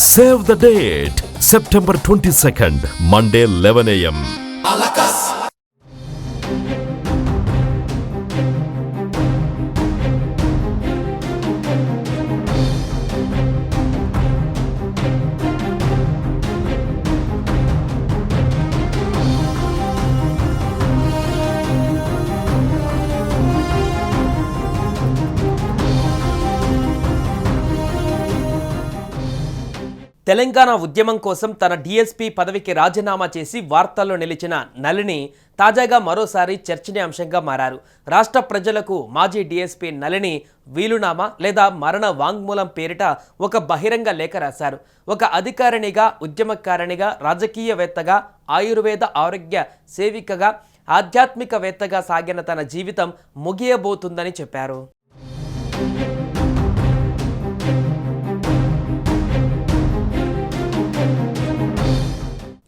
Save the date, September 22nd, Monday 11 a.m. Telangana ఉద్యమం కోసం తన డీఎస్పీ పదవికి రాజీనామా చేసి వార్తల్లో నిలిచిన నళిని తాజాగా మరోసారి చర్చనీయాంశంగా మారారు. రాష్ట్ర ప్రజలకు మాజీ డీఎస్పీ నళిని వీలునామా లేదా మరణ వాంగ్మూలం పేరిట ఒక బహిరంగ లేఖ రాశారు. ఒక అధికారినిగా, ఉద్యమకారిణిగా, రాజకీయవేత్తగా, ఆయుర్వేద ఆరోగ్య సేవికగా, ఆధ్యాత్మికవేత్తగా సాగిన తన జీవితం ముగియబోతుందని చెప్పారు.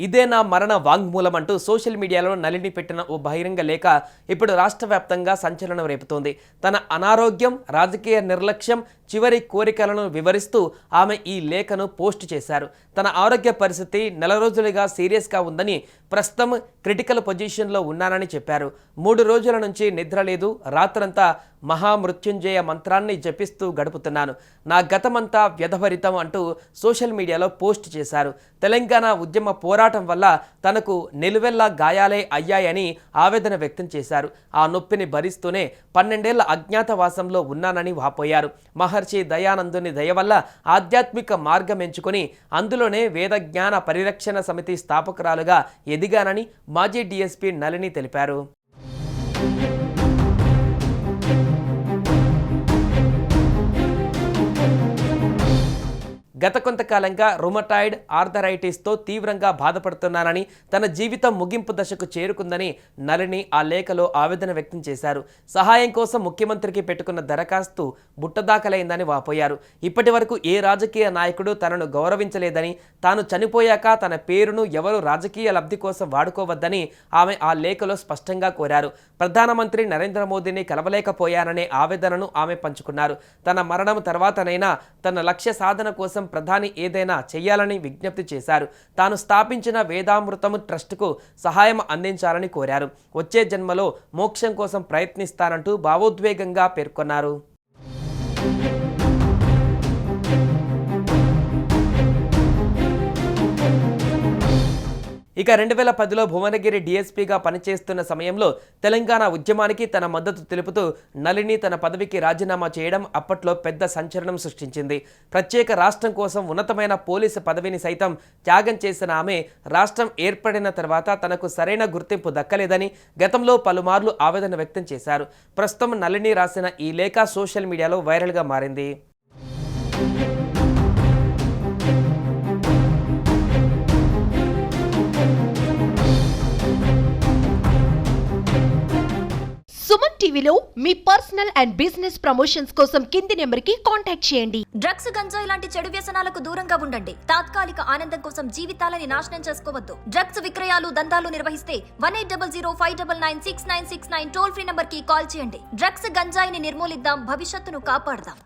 ఇదే నా మరణ వాంగ్మూలం అంటూ సోషల్ మీడియాలో నళిని పెట్టిన ఓ బహిరంగ లేఖ ఇప్పుడు రాష్ట్ర వ్యాప్తంగా సంచలనం రేపుతోంది. తన అనారోగ్యం, రాజకీయ నిర్లక్ష్యం, చివరి కోరికలను వివరిస్తూ ఆమె ఈ లేఖను పోస్ట్ చేశారు. తన ఆరోగ్య పరిస్థితి నెల రోజులుగా సీరియస్గా ఉందని, ప్రస్తుతం క్రిటికల్ పొజిషన్లో ఉన్నానని చెప్పారు. 3 రోజుల నుంచి నిద్ర లేదు, రాత్రంతా మహామృత్యుంజయ మంత్రాన్ని జపిస్తూ గడుపుతున్నాను. నా గతమంతా వ్యధభరితం అంటూ సోషల్ మీడియాలో పోస్ట్ చేశారు. తెలంగాణ ఉద్యమ పోరాటం వల్ల తనకు నిలువెల్లా గాయాలే అయ్యాయని ఆవేదన వ్యక్తం చేశారు. ఆ నొప్పిని భరిస్తూనే 12 ఏళ్ల అజ్ఞాతవాసంలో ఉన్నానని వాపోయారు. మహర్షి దయానందుని దయ వల్ల ఆధ్యాత్మిక మార్గం ఎంచుకొని అందులోనే వేదజ్ఞాన పరిరక్షణ సమితి స్థాపకురాలుగా ఎదిగానని మాజీ డీఎస్పీ నళిని తెలిపారు. గత కొంతకాలంగా రుమటాయిడ్ ఆర్థరైటిస్తో తీవ్రంగా బాధపడుతున్నానని, తన జీవితం ముగింపు దశకు చేరుకుందని నళిని ఆ లేఖలో ఆవేదన వ్యక్తం చేశారు. సహాయం కోసం ముఖ్యమంత్రికి పెట్టుకున్న దరఖాస్తు బుట్టదాఖలైందని వాపోయారు. ఇప్పటి వరకు ఏ రాజకీయ నాయకుడు తనను గౌరవించలేదని, తాను చనిపోయాక తన పేరును ఎవరు రాజకీయ లబ్ధి కోసం వాడుకోవద్దని ఆమె ఆ లేఖలో స్పష్టంగా కోరారు. ప్రధానమంత్రి నరేంద్ర మోదీని కలవలేకపోయాననే ఆవేదనను ఆమె పంచుకున్నారు. తన మరణం తర్వాతనైనా తన లక్ష్య సాధన కోసం ప్రధాని ఏదైనా చేయాలని విజ్ఞప్తి చేశారు. తాను స్థాపించిన వేదామృతం ట్రస్టుకు సహాయం అందించాలని కోరారు. వచ్చే జన్మలో మోక్షం కోసం ప్రయత్నిస్తానంటూ భావోద్వేగంగా పేర్కొన్నారు. ఇక 2010లో భువనగిరి డీఎస్పీగా పనిచేస్తున్న సమయంలో తెలంగాణ ఉద్యమానికి తన మద్దతు తెలుపుతూ నళిని తన పదవికి రాజీనామా చేయడం అప్పట్లో పెద్ద సంచలనం సృష్టించింది. ప్రత్యేక రాష్ట్రం కోసం ఉన్నతమైన పోలీసు పదవిని సైతం త్యాగం చేసిన ఆమె రాష్ట్రం ఏర్పడిన తర్వాత తనకు సరైన గుర్తింపు దక్కలేదని గతంలో పలుమార్లు ఆవేదన వ్యక్తం చేశారు. ప్రస్తుతం నళిని రాసిన ఈ లేఖ సోషల్ మీడియాలో వైరల్గా మారింది. సుమన్ టీవీలో మీ పర్సనల్ అండ్ బిజినెస్ ప్రమోషన్స్ కోసం కింది నెంబర్కి కాంటాక్ట్ చేయండి. డ్రగ్స్, గంజాయి లాంటి చెడు వ్యసనాలకు దూరంగా ఉండండి. తాత్కాలిక ఆనందం కోసం జీవితాలని నాశనం చేసుకోవద్దు. డ్రగ్స్ విక్రయాలు, దందాలు నిర్వహిస్తే 180059996969 టోల్ ఫ్రీ నంబర్ కి కాల్ చేయండి. డ్రగ్స్, గంజాయిని నిర్మూలిద్దాం, భవిష్యత్తును కాపాడదాం.